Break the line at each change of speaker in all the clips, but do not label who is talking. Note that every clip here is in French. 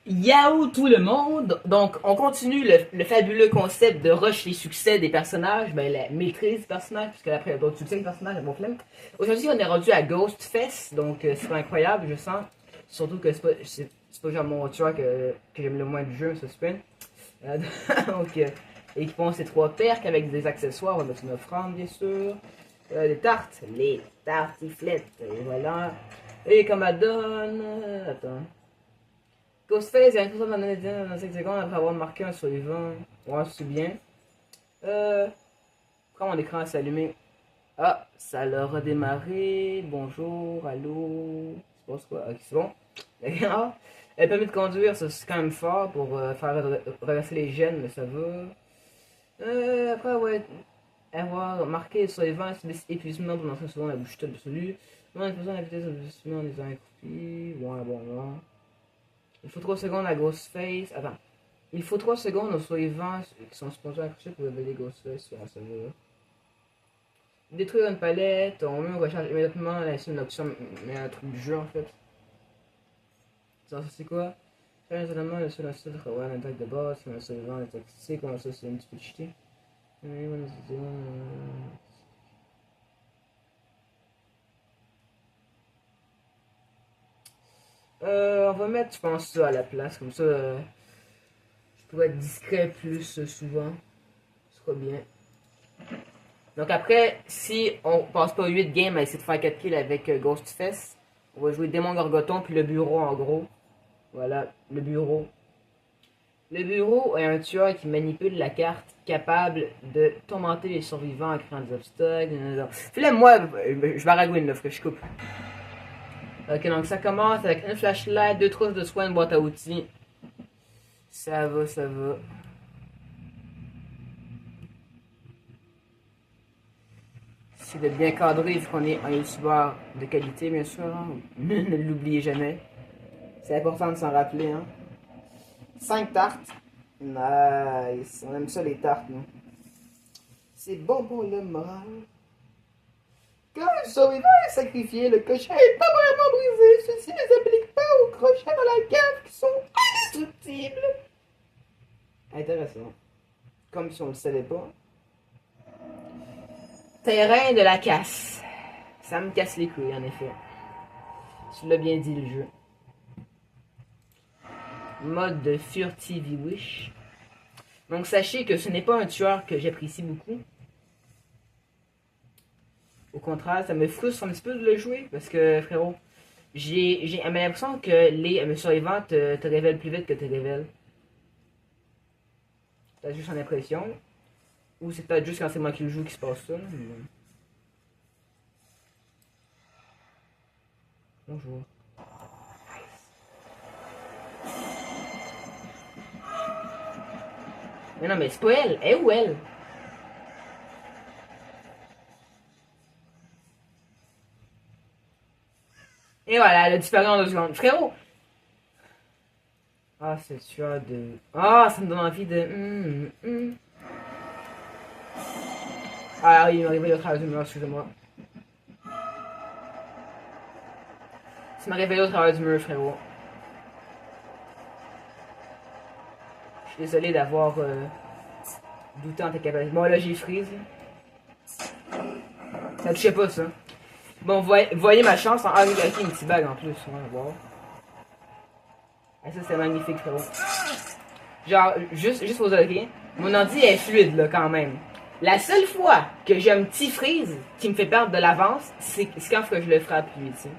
Yahoo tout le monde! Donc, on continue le fabuleux concept de rush les succès des personnages, ben la maîtrise des personnages, puisque après il y a d'autres succès des personnages, bon film. Aujourd'hui, on est rendu à Ghostfest, donc c'est pas incroyable, je sens. Surtout que c'est pas genre mon tueur que j'aime le moins du jeu, ça se fait. Euh, donc, équipons ces trois percs avec des accessoires, on va mettre une offrande, bien sûr. Les tartiflettes, et voilà. Et comme elle donne. Attends. Ghostface a une façon d'en donner 5 secondes après avoir marqué un survivant. Ouais, c'est bien. Euh. Quand mon écran s'est allumé. Ah, ça l'a redémarré. Bonjour, allô. C'est pas quoi. Ok, c'est bon. D'accord. Elle permet de conduire, ça c'est quand même fort pour faire reverser les gènes, mais ça va. Après, ouais. Avoir marqué sur les vents, c'est des épuisements pendant 5 secondes, la bouche toute absolue. Non, une façon la vitesse d'investissement des accroupis. Ouais, bon, là. Il faut 3 secondes à Ghostface. Attends. Il faut 3 secondes aux survivants qui sont supposés accrocher pour révéler Ghostface sur la serveur. Détruire une palette, on met recharge immédiatement la une option, mais un truc du jeu en fait. Ça c'est quoi? Faire un événement, le seul instant de revoir une attaque de base, si un survivant est toxique, comment ça c'est un petit peu cheaté. On va mettre, je pense, ça à la place, comme ça, je pourrais être discret plus souvent. Ce sera bien. Donc après, si on passe pas 8 games à essayer de faire 4 kills avec Ghostfest, on va jouer Démon Gorgoton puis le bureau en gros. Voilà, le bureau. Le bureau est un tueur qui manipule la carte, capable de tourmenter les survivants en créant des obstacles. Fais-le-moi, je baragouine là, faut que je coupe. Ok, donc ça commence avec une flashlight, deux trousses de soins, une boîte à outils. Ça va, ça va. C'est de bien cadrer vu qu'on est un youtubeur de qualité, bien sûr. Hein. Ne l'oubliez jamais. C'est important de s'en rappeler. Hein. 5 tartes. Nice. On aime ça les tartes, nous. C'est bon pour le moral. Quand le survivant est sacrifié, le crochet est pas vraiment brisé. Ceci ne s'applique pas aux crochets dans la cave qui sont indestructibles. Intéressant. Comme si on le savait pas. Terrain de la casse. Ça me casse les couilles, en effet. Tu l'as bien dit, le jeu. Mode de Furtive Wish. Donc sachez que ce n'est pas un tueur que j'apprécie beaucoup. Au contraire, ça me frustre un petit peu de le jouer parce que, frérot, j'ai l'impression que les survivants te révèlent plus vite que te révèlent. T'as juste une impression. Ou c'est peut-être juste quand c'est moi qui le joue qui se passe ça. Bonjour. Mais non, mais c'est pas elle. Elle est où elle? Et voilà, elle a disparu en 2 secondes. Frérot! Ah, c'est tueur de. Ah, ça me donne envie de. Ah oui, il m'est arrivé au travers du mur, excusez-moi. Ça m'a réveillé au travers du mur, frérot. Je suis désolé d'avoir douté en tes capacités. Bon, là, j'ai freeze. Ça touchait pas, ça. Bon, voyez ma chance. Ah, oui, ok, une petite bague en plus. Ouais, wow. Ah, ça, c'est magnifique, frérot. Genre, juste pour dire, ok, mon ordi est fluide, là, quand même. La seule fois que j'ai un petit freeze qui me fait perdre de l'avance, c'est quand je le frappe, lui, tu sais.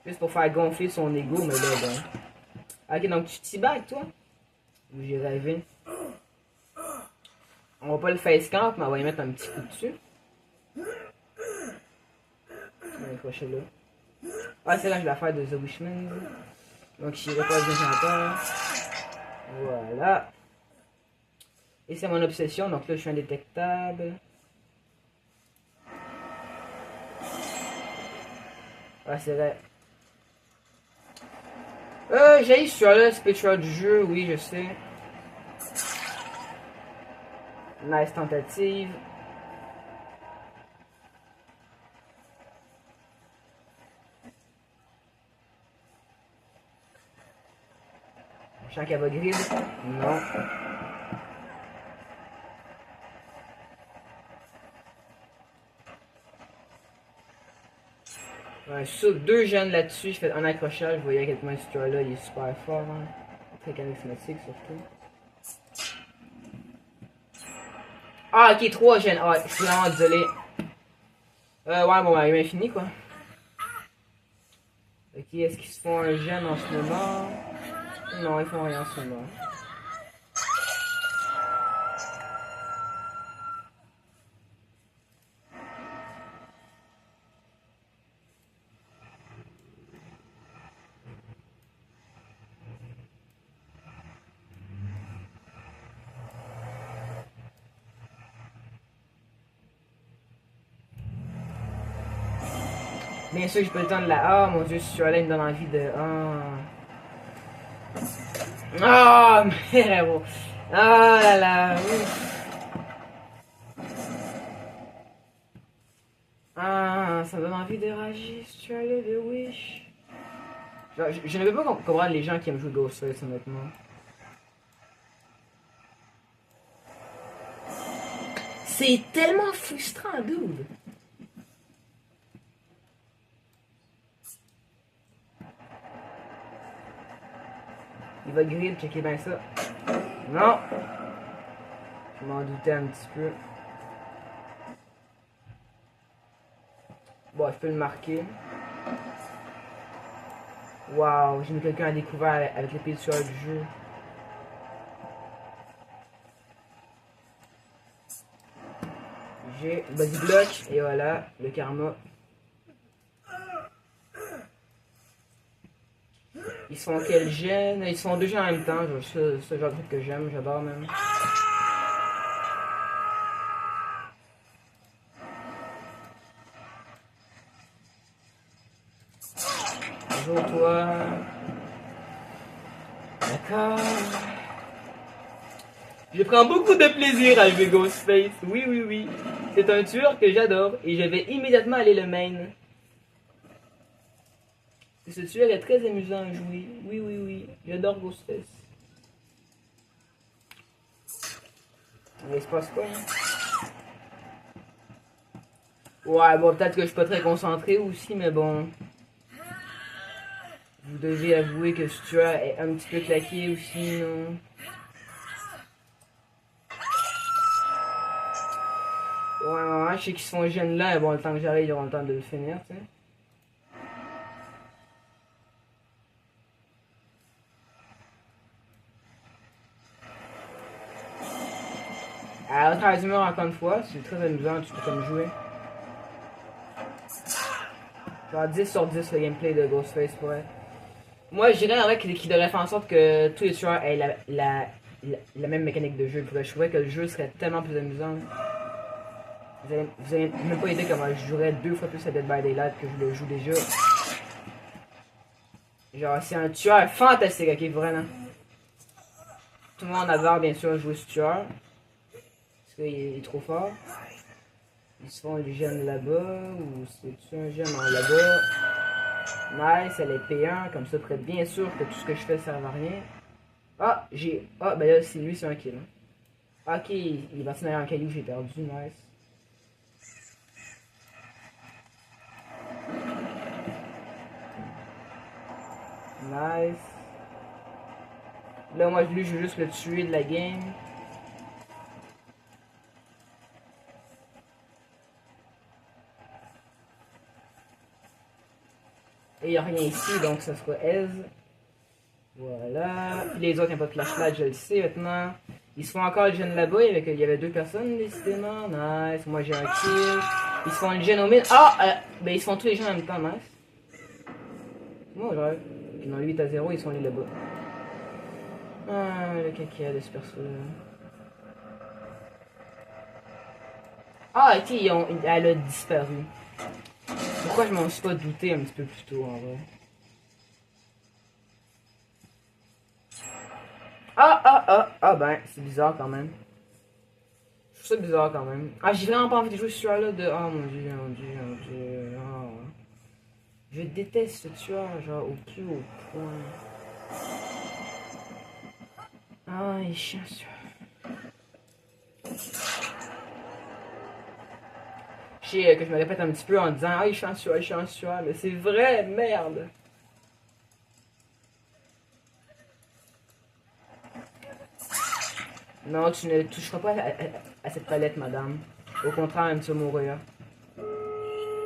Juste pour faire gonfler son ego, mais là, bon. Ok, donc tu t'y bagues, toi? J'ai rêvé. On va pas le face camp, mais on va y mettre un petit coup dessus. On va accrocher là. Ah, c'est là que je vais faire de The Wishman. Donc, je n'irai pas le chanteur. Voilà. Et c'est mon obsession, donc là, je suis indétectable. Ah, c'est vrai. J'ai sur là, spécial du jeu, oui, je sais. Nice tentative. Je sens qu'elle va grid. Non. Ouais, sur deux jeunes là-dessus, je fais un accrochage. Vous voyez à quel point ce tueur-là, il est super fort. Hein. Très charismatique surtout. Ah, ok, trois jeunes. Ah, je suis vraiment désolé. Ouais, bon, bah, il m'a fini quoi. Ok, est-ce qu'ils se font un jeune en ce moment? Non, ils font rien en ce moment. Bien sûr, j'ai pas le temps de la. Ah, mon dieu, ce tueur-là, il me donne envie de. Ah, mais bon. Ah là là. Ah, ça me donne envie de rager, ce tueur-là de Wish. Genre, je ne peux pas comprendre les gens qui aiment jouer Ghostface, honnêtement. C'est tellement frustrant, dude. Il va grid, checker bien ça. Non. Je m'en doutais un petit peu. Bon, je peux le marquer. Waouh, j'ai mis quelqu'un à découvert avec l'épée de tueur du jeu. J'ai body block et voilà, le karma. Ils sont quel gène? Ils sont deux gens en même temps, ce genre de truc que j'aime, j'adore même. Bonjour toi. D'accord. Je prends beaucoup de plaisir à jouer Ghostface. Oui, oui, oui. C'est un tueur que j'adore et je vais immédiatement aller le main. Ce tueur est très amusant à jouer. Oui, oui, oui. J'adore Ghostface. Mais il se passe quoi, hein? Ouais, bon, peut-être que je suis pas très concentré aussi, mais bon. Vous devez avouer que ce tueur est un petit peu claqué aussi, non? Ouais, je sais qu'ils se font gêner là, et bon, le temps que j'arrive, ils auront le temps de le finir, tu sais. À travers du mur, encore une fois, c'est très amusant, tu peux comme jouer. Genre 10 sur 10 le gameplay de Ghostface pourrait. Moi, je dirais en vrai qu'il devrait faire en sorte que tous les tueurs aient la même mécanique de jeu. Je trouverais que le jeu serait tellement plus amusant. Vous avez même pas idée comment je jouerais 2 fois plus à Dead by Daylight que je le joue déjà. Genre, c'est un tueur fantastique, ok, vraiment. Tout le monde adore bien sûr jouer ce tueur. Parce qu'il est trop fort. Ils se font des gemmes là-bas, ou c'est-tu un gemme en là-bas? Nice, elle est P1, comme ça, très bien sûr que tout ce que je fais, ça ne sert à rien. Ah, j'ai. Ah, ben là, c'est lui, c'est un kill. Hein. Ok, il va se mettre en caillou, j'ai perdu, nice. Nice. Là, moi, lui, je veux juste le tuer de la game. Et il n'y a rien ici, donc ça sera Ez. Voilà. Puis les autres, il n'y a pas de flashlight, je le sais maintenant. Ils se font encore le gène là-bas, il y avait 2 personnes, décidément. Nice. Moi, j'ai un kill. Ils se font le gène au mid. Ah! Ben, ils se font tous les gens en même temps, nice. Moi, genre. Ils ont 8-0, ils sont allés là-bas. Ah, le caca de ce perso-là. Ah, ok, elle a disparu. Pourquoi je m'en suis pas douté un petit peu plus tôt, en vrai? Ben, c'est bizarre quand même. Je trouve ça bizarre quand même. Ah, j'ai vraiment pas envie de jouer ce tueur-là de. Oh mon dieu, mon dieu, mon dieu. Oh. Je déteste ce tueur, genre au plus haut point. il est chiant, ça. Je sais que je me répète un petit peu en disant ah, il chante sur, mais c'est vrai, merde. Non, tu ne toucheras pas à cette palette, madame. Au contraire, tu vas mourir.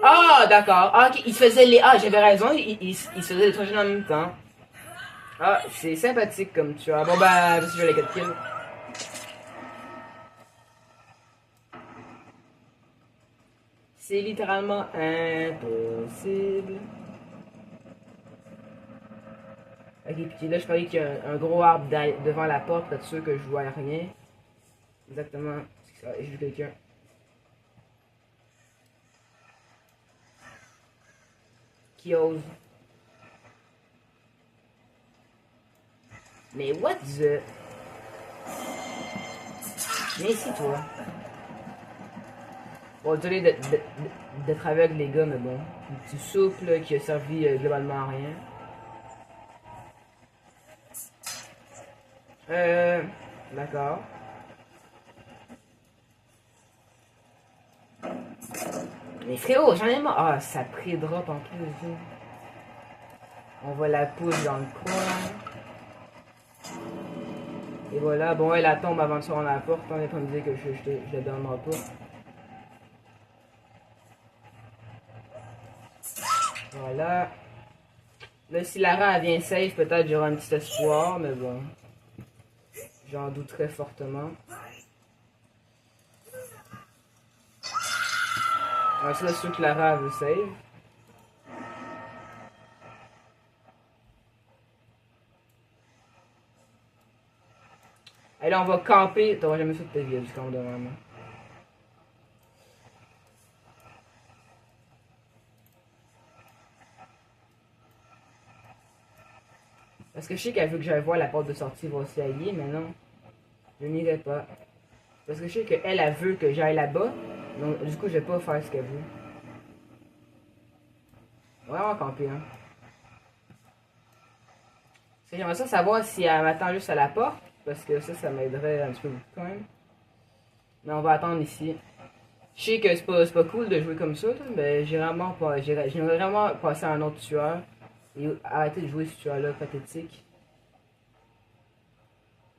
Ah, d'accord. Ah, ok, il se faisait les. Ah, j'avais raison, il se faisait les trois jeunes en même temps. Ah, c'est sympathique comme tu as. Bon, bah, parce que je vais les 4 kills. C'est littéralement impossible. Ok, puis là, je croyais qu'il y a un gros arbre devant la porte, pour être sûr que je vois rien. Exactement. J'ai vu quelqu'un. Qui ose. Mais what the. Viens ici, toi. Bon, désolé d'être aveugle, les gars, mais bon. Un petit souple qui a servi globalement à rien. D'accord. Mais frérot, j'en ai marre. Ah, ça pré-drop en plus. On voit la poule dans le coin. Et voilà, bon, elle tombe avant de se rendre à la porte. On est pas me dire que je le donnerai pas. Voilà. Là, si Lara vient safe, peut-être j'aurai un petit espoir, mais bon. J'en douterais fortement. Alors, c'est sûr que Lara veut save. Et là, on va camper. T'auras jamais fait de ta vie du camp devant moi. Parce que je sais qu'elle veut que j'aille voir la porte de sortie va aussi allier, mais non. Je n'irai pas. Parce que je sais qu'elle, elle veut que j'aille là-bas. Donc, du coup, je vais pas faire ce qu'elle veut. Vraiment camper, hein. Parce que j'aimerais ça savoir si elle m'attend juste à la porte. Parce que ça m'aiderait un petit peu beaucoup quand même. Mais on va attendre ici. Je sais que c'est pas cool de jouer comme ça, mais j'aimerais vraiment passer à un autre tueur. Et arrêter de jouer ce tueur-là pathétique.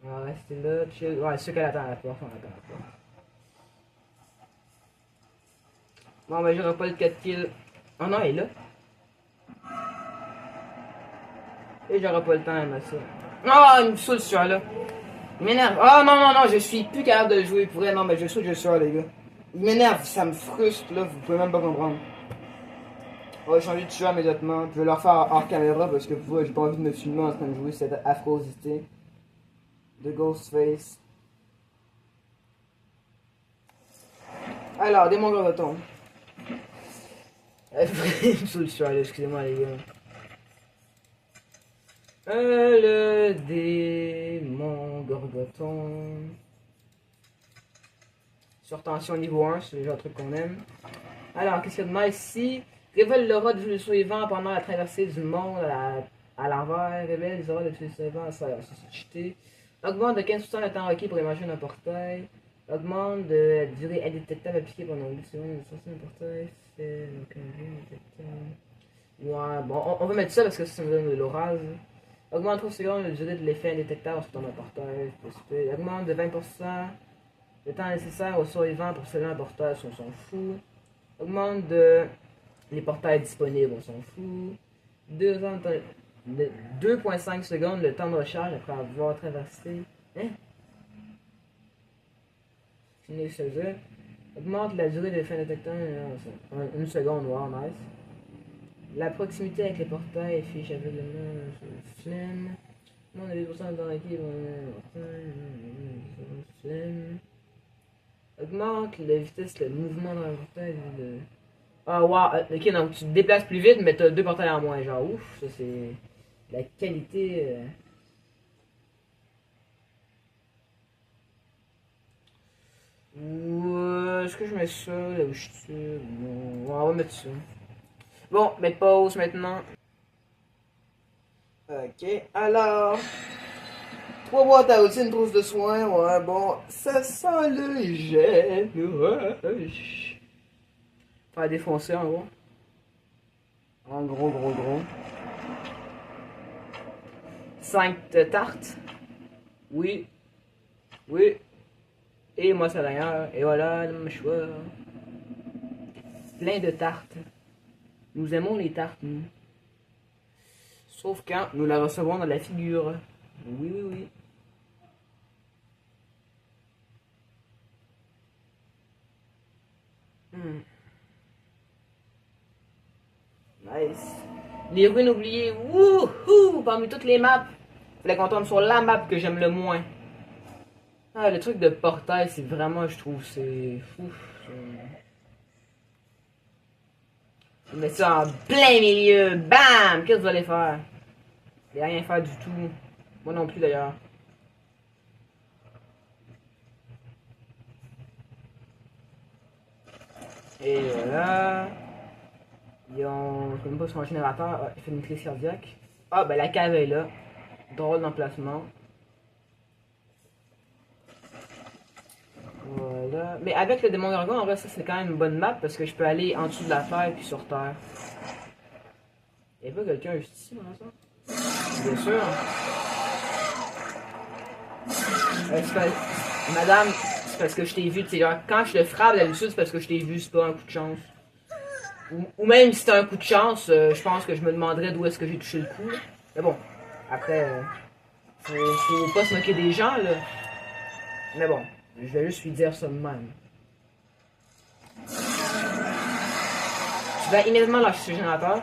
On va rester là, chill. Ouais, c'est sûr qu'elle attend à la porte, on attend à la porte. Bon, ben j'aurai pas le 4 kills. Oh non, elle est là. Et j'aurai pas le temps, elle m'a ça. Oh, il me saoule ce tueur-là. Il m'énerve. Oh non, non, non, je suis plus capable de jouer. Pour vrai, non, mais je saute, je suis les gars. Il m'énerve, ça me frustre, là, vous pouvez même pas comprendre. On va changer de tueur immédiatement. Je vais leur faire hors caméra parce que pour j'ai pas envie de me filmer en train de jouer cette affrosité de Ghostface. Alors, démon Gorgoton. Il me saoule ce tueur là, excusez-moi les gars. Le démon Gorgoton. Surtension niveau 1, c'est le genre de truc qu'on aime. Alors, qu'est-ce qu'il y a de nice ici? Révèle l'aura de tous les survivants pendant la traversée du monde à l'envers. Révèle les auras de tous les survivants, ça c'est cheaté. Augmente de 15% le temps requis pour émerger d'un portail. Augmente de durée indétectable appliquée pendant 8 secondes de sortie d'un portail. C'est aucun jeu indétectable. Ouais, bon, on va mettre ça parce que ça me donne de l'orage. Augmente 3 secondes la durée de l'effet indétectable en sortant d'un portail. Augmente de 20% le temps nécessaire aux survivants pour sceller un portail, on s'en fout. Augmente de les portails disponibles, on s'en fout. 2,5 secondes le temps de recharge après avoir traversé. Hein? Fini ce jeu. Augmente la durée de l'effet détecteur. Une seconde, wow, nice. La proximité avec les portails affiche aveuglement flemme. On a 8% de temps requis. Flemme. Augmente la vitesse, le mouvement dans le portail. Ah, wow, ok, donc tu te déplaces plus vite, mais t'as 2 portails en moins. Genre, ouf, ça c'est la qualité. Est-ce que je mets ça là où je suis? Bon, on va mettre ça. Bon, mais pause maintenant. Ok, alors. 3 boîtes à outils, une trousse de soins. Ouais, bon, ça sent le générage. Faire défoncer en gros. En gros, gros, gros. 5 tartes. Oui. Oui. Et moi, ça d'ailleurs. Et voilà, le mâchoire. Plein de tartes. Nous aimons les tartes, nous. Sauf quand nous la recevons dans la figure. Oui, oui, oui. Nice. Les ruines oubliées. Wouhou! Parmi toutes les maps. Fallait qu'on tombe sur la map que j'aime le moins. Ah, le truc de portail, c'est vraiment, je trouve, c'est fou. Je mets ça en plein milieu. Bam! Qu'est-ce que vous allez faire? Vous allez rien faire du tout. Moi non plus d'ailleurs. Et voilà. Ils ont. Je sais même pas son générateur. Ah, il fait une crise cardiaque. Ah, ben la cave est là. Drôle d'emplacement. Voilà. Mais avec le démon Gorgon, en vrai, ça c'est quand même une bonne map parce que je peux aller en dessous de la terre puis sur terre. Y'a pas quelqu'un juste ici dans ça? Bien sûr. Madame, c'est parce que je t'ai vu. Quand je te frappe d'habitude, c'est parce que je t'ai vu, c'est pas un coup de chance. Ou même si c'était un coup de chance, je pense que je me demanderais d'où est-ce que j'ai touché le coup. Mais bon, après, faut pas se moquer des gens, là. Mais bon, je vais juste lui dire ça de même. Tu vas immédiatement lâcher ce générateur.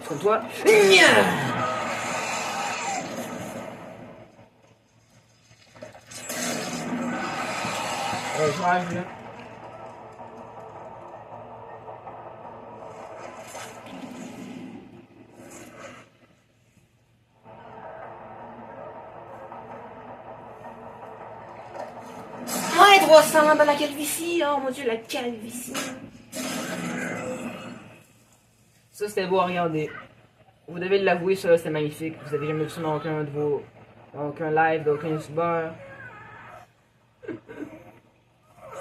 Comme toi. Je rage, là. Ouais, 300 dans la calvitie. Oh mon dieu, la calvitie. Ça, c'était beau à regarder. Vous devez l'avouer, ça, c'est magnifique. Vous avez jamais vu ça dans aucun de vos. Dans aucun live, d'aucun youtubeur.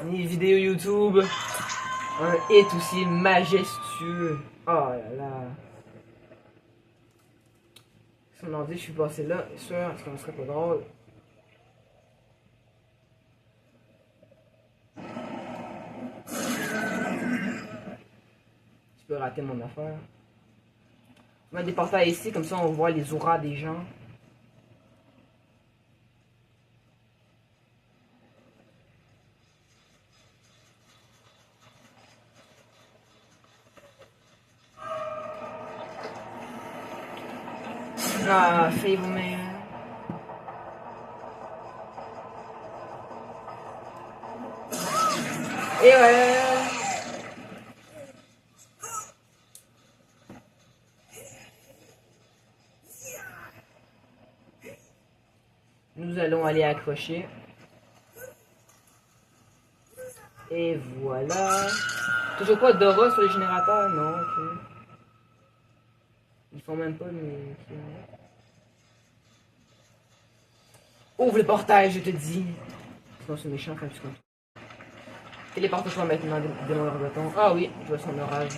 Ni vidéo YouTube. Un hit aussi majestueux. Oh là là. Si on en dit, je suis passé là, c'est sûr, est-ce qu'on serait pas drôle? Je peux rater mon affaire. On met des portails ici, comme ça on voit les auras des gens. Ah, Fable Man. Et ouais. Nous allons aller accrocher. Et voilà. Toujours pas d'aura sur les générateurs? Non, ok. Ils font même pas mais. Ouvre le portail, je te dis. Sinon c'est méchant quand tu comptes. Téléporte-toi maintenant, démon Gorgon. Ah oui, je vois son orage.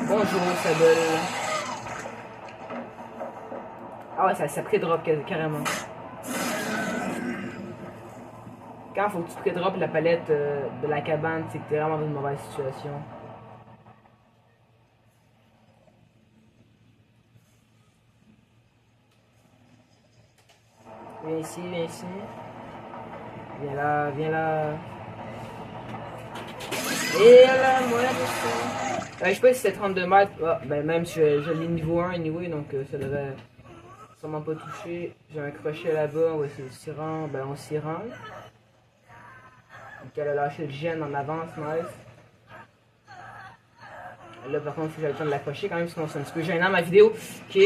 Bonjour, Sable. Ah ouais, ça pré-drop carrément. Quand faut que tu pré-drop la palette de la cabane, c'est que t'es vraiment dans une mauvaise situation. Viens ici, viens ici. Viens là, viens là. Et là, moi, je sais pas si c'est 32 mètres. Ah, ben même si je l'ai niveau 1 anyway, donc ça devrait sûrement pas toucher. J'ai un crochet là-bas, on va essayer de s'y rendre. Ben on s'y rend. Donc elle a lâché le gène en avance, nice. Là par contre, il faut que j'aille le temps de l'accrocher quand même, sinon c'est un petit peu gênant ma vidéo. Ok,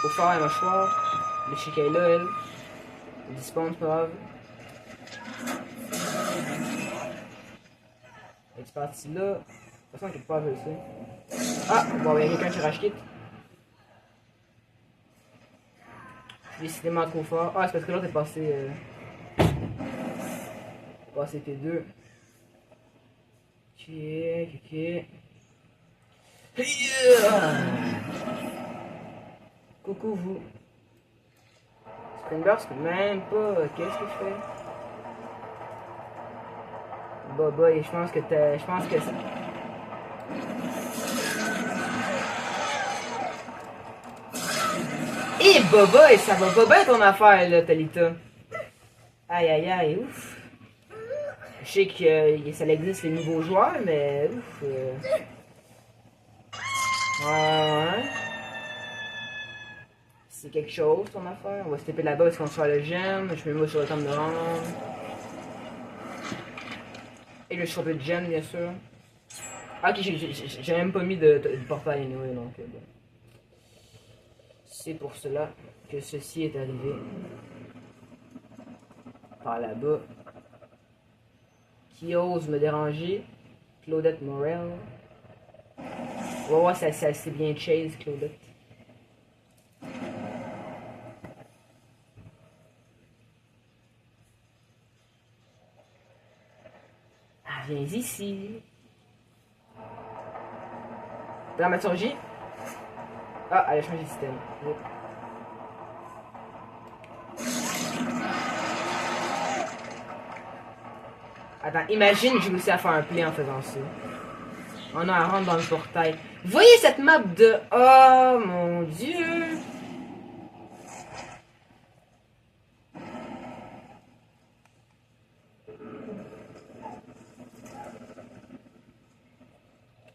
faut faire un mâchoire. Le chic est là, elle. Elle dispone, c'est pas grave. Elle est partie là. De toute façon, quelque part, je le sais. Ah, bon, il y a quelqu'un qui rage quitte. Décidément trop fort. Ah, c'est parce que l'autre est passé. Passé T2. Ok, ok. Yeah. Coucou vous. Springburst, même pas. Qu'est-ce que je fais? Bah, boy, je pense que t'as. Je pense que ça. Eh, Boba, ça va pas bien ton affaire, là, Talita. Aïe, aïe, aïe, ouf. Je sais que ça existe les nouveaux joueurs, mais ouf. Ouais. C'est quelque chose, ton affaire. On va se taper là-bas parce qu'on se fait le gemme. Je mets moi sur le temps de rendre. Et le shop de gemme, bien sûr. Ah, ok, j'ai même pas mis de portail anyway, donc bon. C'est pour cela que ceci est arrivé. Par là-bas. Qui ose me déranger? Claudette Morel. On va voir si c'est assez bien chase, Claudette. Ah, viens ici. Dramaturgie. Ah, elle a changé de système. Oui. Attends, imagine j'ai réussi à faire un play en faisant ça. Oh non, elle rentre dans le portail. Vous voyez cette map de... Oh mon dieu!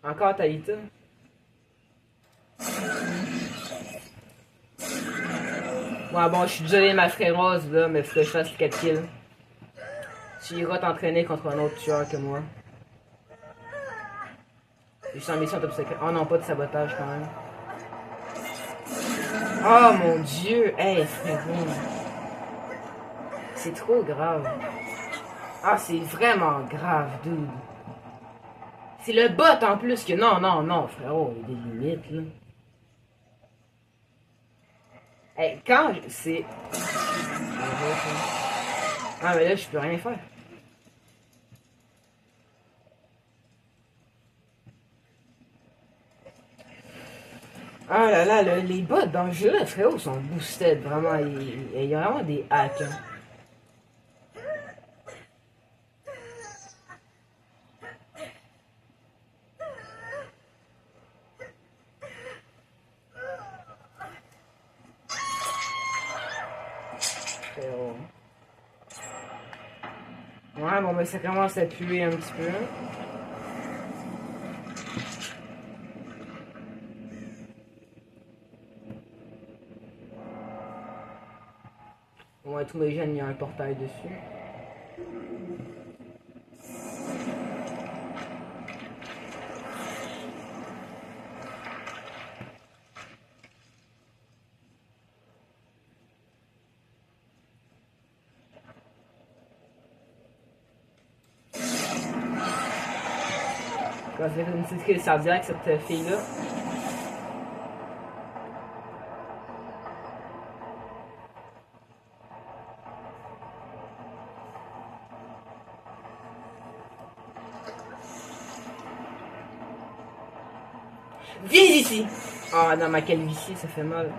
Encore Talita. Ouais, bon, je suis désolé, ma frérose, là, mais faut que je fasse le 4 kills. Tu iras t'entraîner contre un autre tueur que moi. Je suis en mission top secret. Oh non, pas de sabotage quand même. Oh mon dieu! Hey, frérot. C'est trop grave. Ah, c'est vraiment grave, dude. C'est le bot en plus que... Non, non, non, frérot, il y a des limites, là. Hey, quand c'est... Ah, mais là, je peux rien faire. Ah là là, les bots dans le jeu, là, frérot, sont boosted, vraiment. Il y a vraiment des hacks, hein. Frérot. Ouais, bon, ben ça commence à puer un petit peu. Ouais, tous mes jeunes, il y a un portail dessus. Ça fait une petite crise cardiaque, cette fille-là. Viens ici! Ah, dans ma calvitie, ça fait mal.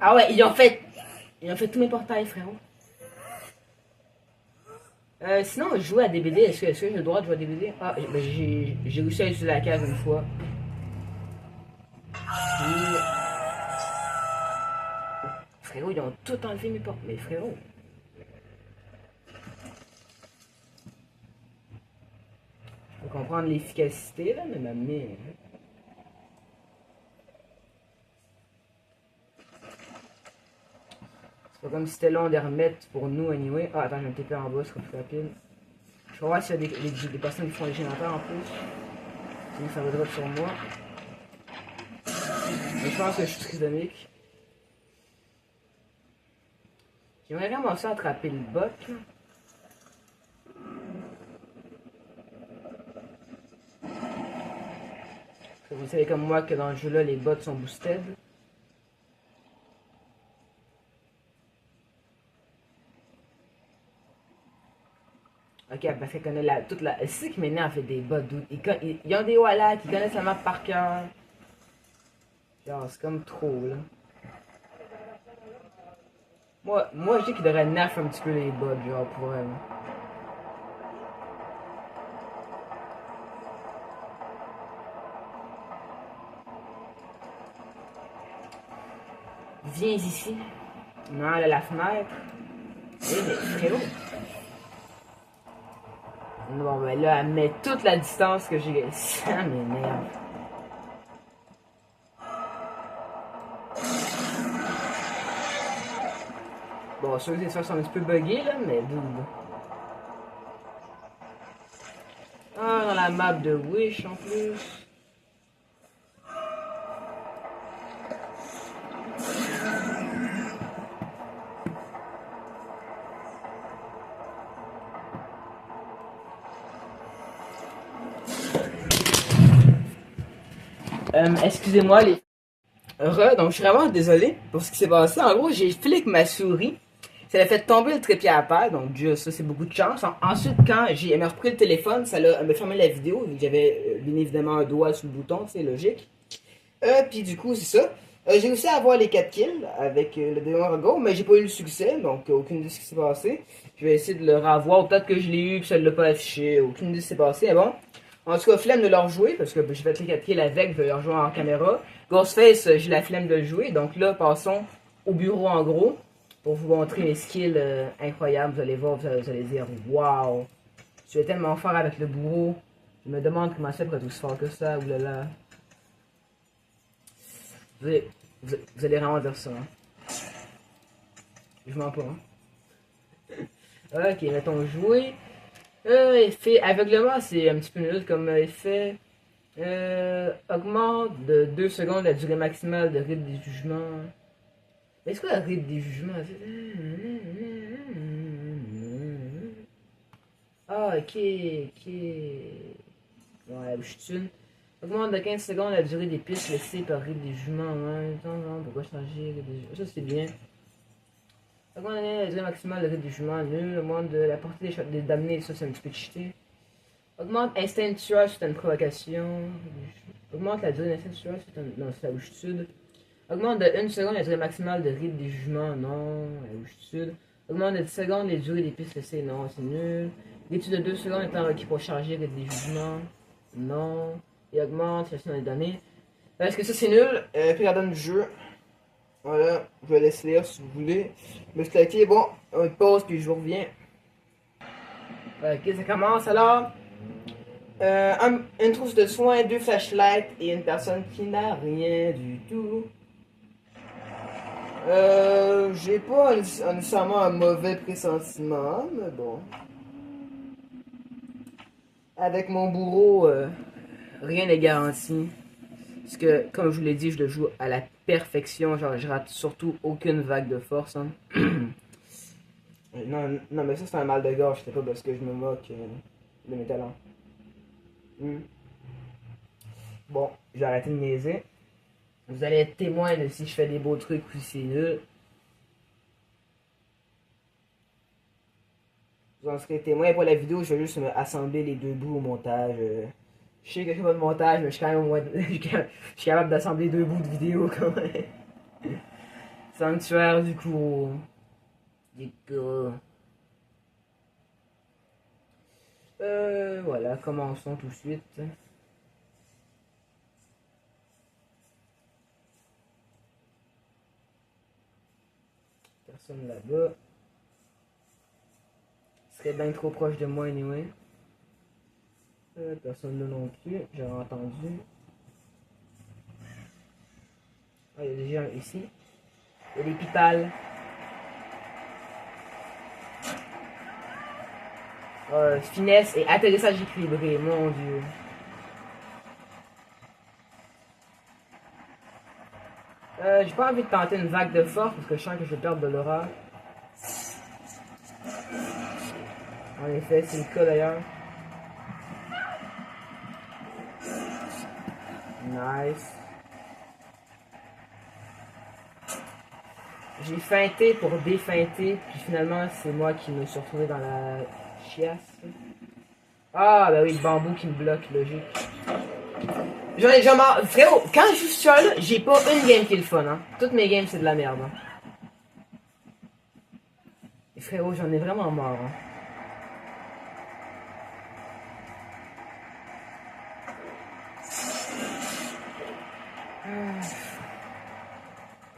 Ah ouais, ils ont fait tous mes portails, frérot. Sinon, je jouais à DBD. Est-ce que j'ai le droit de jouer à DBD? Ah, ben, j'ai réussi à utiliser la case une fois. Puis... Frérot, ils ont tout enlevé mes portes. Mais frérot. Je peux comprendre l'efficacité, là, mais m'amener... C'est pas comme si c'était long de remettre pour nous, anyway. Ah, attends, j'ai un TP en bas, ce sera plus rapide. Je vais voir s'il y a des personnes qui font les générateurs en plus. Sinon, ça va drop sur moi. Mais je pense que je suis trisomique. J'aimerais vraiment ça attraper le bot. Là. Vous savez comme moi que dans le jeu là, les bots sont boosted. Ok, parce qu'elle connaît toute la... C'est ça qui m'énerve, fait des bots, dude. Ils ont des wallets qui connaissent la map par cœur. Genre, c'est comme trop, là. Moi je dis qu'ils devraient nerf un petit peu les bots, genre, pour elle. Viens ici. Non, elle a la fenêtre. Eh, mais frérot. Bon, ben là, elle met toute la distance que j'ai. Ça m'énerve. Bon, sûr que les choses sont un petit peu buggées, là, mais boum. Ah, dans la map de Wish, en plus. Excusez-moi, les... Donc je suis vraiment désolé pour ce qui s'est passé. En gros, j'ai filé avec ma souris. Ça a fait tomber le trépied à terre, donc déjà, ça c'est beaucoup de chance. Ensuite, quand j'ai repris le téléphone, ça m'a fermé la vidéo, vu que j'avais bien évidemment un doigt sur le bouton, c'est logique. Puis du coup, c'est ça. J'ai réussi à avoir les 4 kills avec le Démon Go, mais j'ai pas eu le succès, donc aucune idée de ce qui s'est passé. Je vais essayer de le revoir, peut-être que je l'ai eu, puis ça ne l'a pas affiché, aucune idée de ce qui s'est passé, mais bon. En tout cas, flemme de le rejouer, parce que j'ai fait les 4 kills avec, je vais le rejouer en caméra. Ghostface, j'ai la flemme de le jouer, donc là, passons au bureau en gros, pour vous montrer mes skills incroyables. Vous allez voir, vous allez dire, waouh, tu es tellement fort avec le bourreau. Je me demande comment c'est pour être aussi fort que ça, oulala. Vous allez, vous allez vraiment dire ça, hein. Je mens pas, hein. Ok, mettons jouer. Effet aveuglement, c'est un petit peu nul comme effet. Augmente de 2 secondes la durée maximale de rythme des jugements. Mais c'est quoi le rythme des jugements? Ah, ok, ok. Ouais, je suis une. Augmente de 15 secondes la durée des pistes laissées par rythme des jugements. Ouais, non, pourquoi changer? Ça, c'est bien. Augmente la durée maximale de rythme des jugements. Nul. Augmente de la portée des damnés. Ça, c'est un petit peu cheaté. Augmente instinct tueur sur une provocation. Augmente la durée d'instinct tueur sur une... Non, c'est la bouche sud. Augmente de 1 seconde la durée maximale de rythme des jugements. Non, la bouche sud. Augmente de 10 secondes les durées des pistes laissées. Non, c'est nul. L'étude de 2 secondes étant requis pour charger rythme des jugements. Non. Et augmente la des données. Est-ce que ça c'est nul? Puis la donne du jeu. Voilà, je vais laisser lire si vous voulez. Mais c'est ok, bon, on pause puis je vous reviens. Ok, ça commence alors. Une trousse de soins, 2 flashlights et une personne qui n'a rien du tout. J'ai pas nécessairement un mauvais pressentiment, mais bon. Avec mon bourreau, rien n'est garanti. Parce que, comme je vous l'ai dit, je le joue à la perfection. Genre, je rate surtout aucune vague de force. Hein. non, mais ça, c'est un mal de gorge. C'est pas parce que je me moque de mes talents. Bon, j'ai arrêté de niaiser. Vous allez être témoin de si je fais des beaux trucs ou si c'est nul. Vous en serez témoin pour la vidéo. Je vais juste assembler les deux bouts au montage. Je sais que je fais pas de montage, mais je suis quand même au moins... je suis capable d'assembler 2 bouts de vidéo quand même. Sanctuaire du coup. Du coup. Voilà, commençons tout de suite. Personne là-bas. Serait bien trop proche de moi anyway. Personne là non plus, j'ai entendu. Ah, il y a des gens ici. Il y a des pitales. Finesse et atterrissage équilibré, mon dieu. J'ai pas envie de tenter une vague de force parce que je sens que je vais perdre de l'aura. En effet, c'est le cas d'ailleurs. Nice. J'ai feinté pour défeinter, puis finalement c'est moi qui me suis retrouvé dans la chiasse. Ah bah oui, le bambou qui me bloque, logique. J'en marre. Frérot, quand je joue ce jeu là, j'ai pas une game qui est le fun, hein. Toutes mes games c'est de la merde, hein. Et frérot, j'en ai vraiment marre, hein.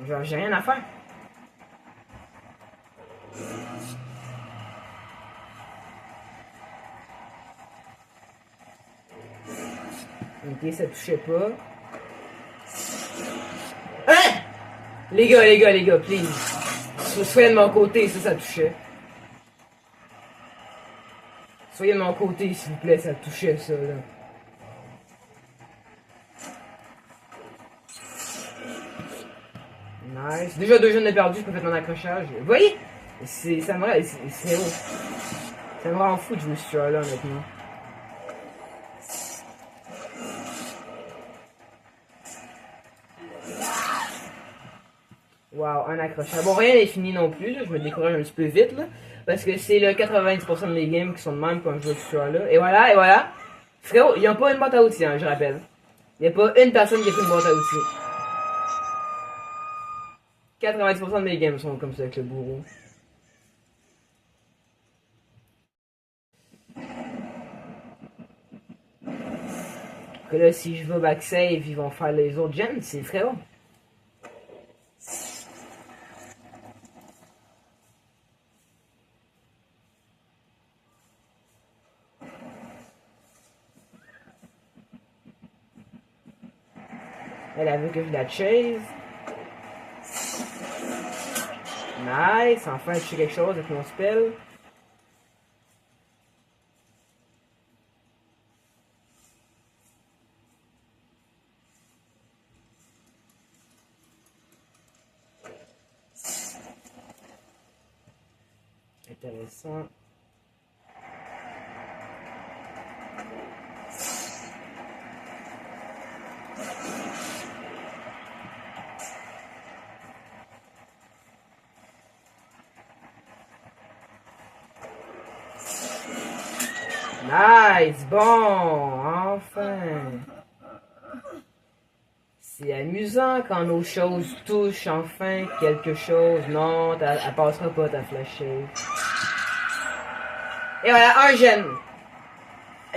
Genre, j'ai rien à faire. Ok, ça touchait pas. Hein? Les gars, please. Soyez de mon côté, ça touchait. Soyez de mon côté, s'il vous plaît, ça touchait, ça, là. Nice. Déjà 2 jeunes de perdu, je peux faire mon accrochage. Vous voyez? Ça me rend fou de jouer ce jeu-là, honnêtement. Wow, un accrochage. Bon, rien n'est fini non plus, là. Je me décourage un petit peu vite, là. Parce que c'est le 90% de mes games qui sont de même quand je joue ce jeu-là. Et voilà, et voilà. Frérot, il n'y a pas une boîte à outils, hein, je rappelle. Il n'y a pas une personne qui a fait une boîte à outils. 90% de mes games sont comme ça avec le bourreau. Que là, si je veux backsave, ils vont faire les autres gens, c'est frérot. Elle veut que je la chase. Nice, enfin je fais quelque chose avec mon spell. Intéressant. Nice, bon, enfin. C'est amusant quand nos choses touchent enfin quelque chose. Non, elle passera pas ta flashée. Et voilà, un gène.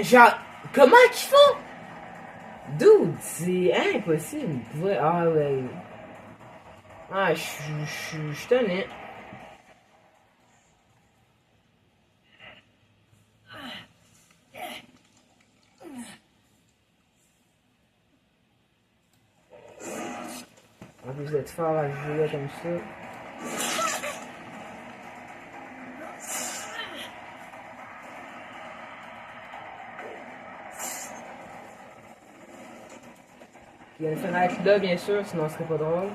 Genre, comment qu'ils font? Dude, c'est impossible. Ah ouais. Ah, je suis tenais. En plus d'être fort à jouer comme ça. Il y a une fenêtre là, bien sûr, sinon ce serait pas drôle.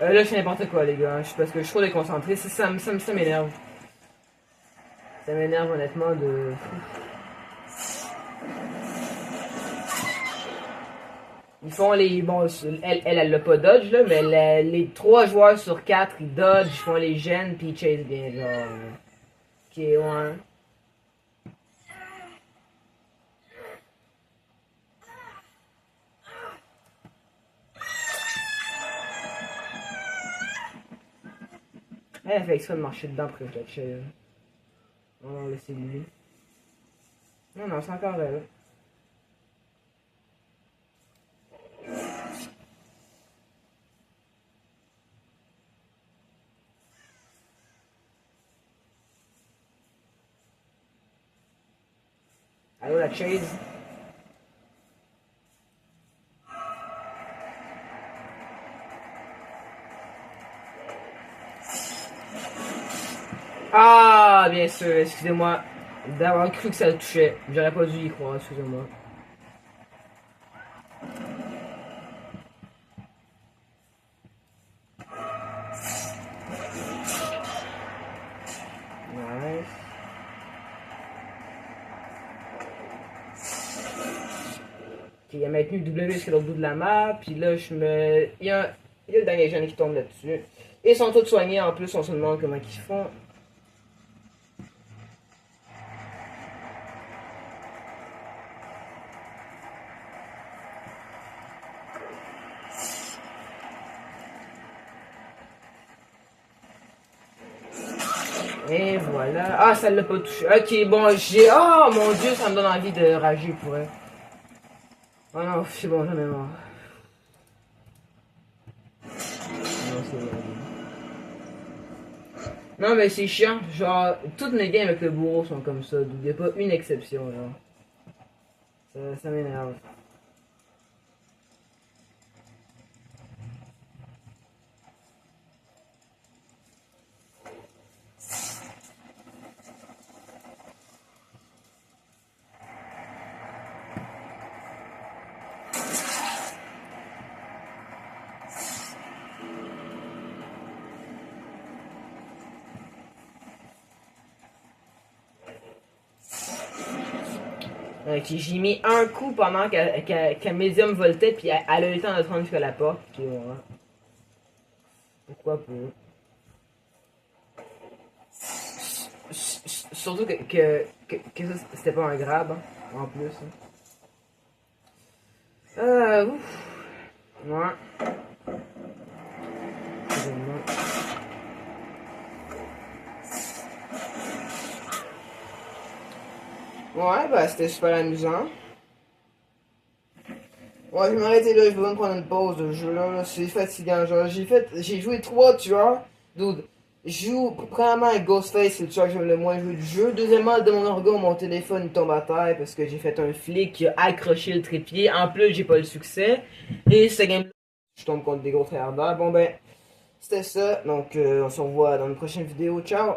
Là, je fais n'importe quoi, les gars. Parce que je suis trop déconcentré. Ça m'énerve. Ça m'énerve, honnêtement, de... Ils font les... Bon, elle l'a pas dodge, là, mais les 3 joueurs sur 4, ils dodge, ils font les gènes, puis ils chase bien, genre... Ok, ouais. Elle fait exprès de marcher dedans pour que je la chill. Non, laissez lui. Non, c'est encore elle. Allô, la chase. Ah, bien sûr, excusez-moi d'avoir cru que ça le touchait. J'aurais pas dû y croire, excusez-moi. il a maintenu W jusqu'à l'autre bout de la map. Puis là, il y a le dernier jeune qui tombe là-dessus. Et ils sont tous soignés en plus, on se demande comment ils font. Et voilà. Ah, ça l'a pas touché. Ok, bon, oh mon dieu, ça me donne envie de rager pour elle. Oh non, c'est bon, j'en ai marre. Non, c'est vrai. Non, mais c'est chiant. Genre, toutes mes games avec le bourreau sont comme ça. Il n'y a pas une exception, genre. Ça m'énerve. J'ai mis un coup pendant qu'elle médium voltait, puis elle a eu le temps de se rendre jusqu'à la porte. Puis voilà. Pourquoi pas? Surtout que ça, c'était pas un grab, hein, en plus. Hein. Ouf. Ouais. Ouais, bah c'était super amusant. Ouais, je vais m'arrêter là, je vais me prendre une pause de jeu là, c'est fatigant. Genre, j'ai joué 3 tueurs. Dude, je joue premièrement avec Ghostface, c'est le tueur que j'aime le moins jouer du jeu. Deuxièmement, de mon organe, mon téléphone tombe à terre parce que j'ai fait un flic qui a accroché le trépied. En plus, j'ai pas le succès. Et ce game je tombe contre des gros tryhards. Bon ben, c'était ça. Donc, on se revoit dans une prochaine vidéo. Ciao!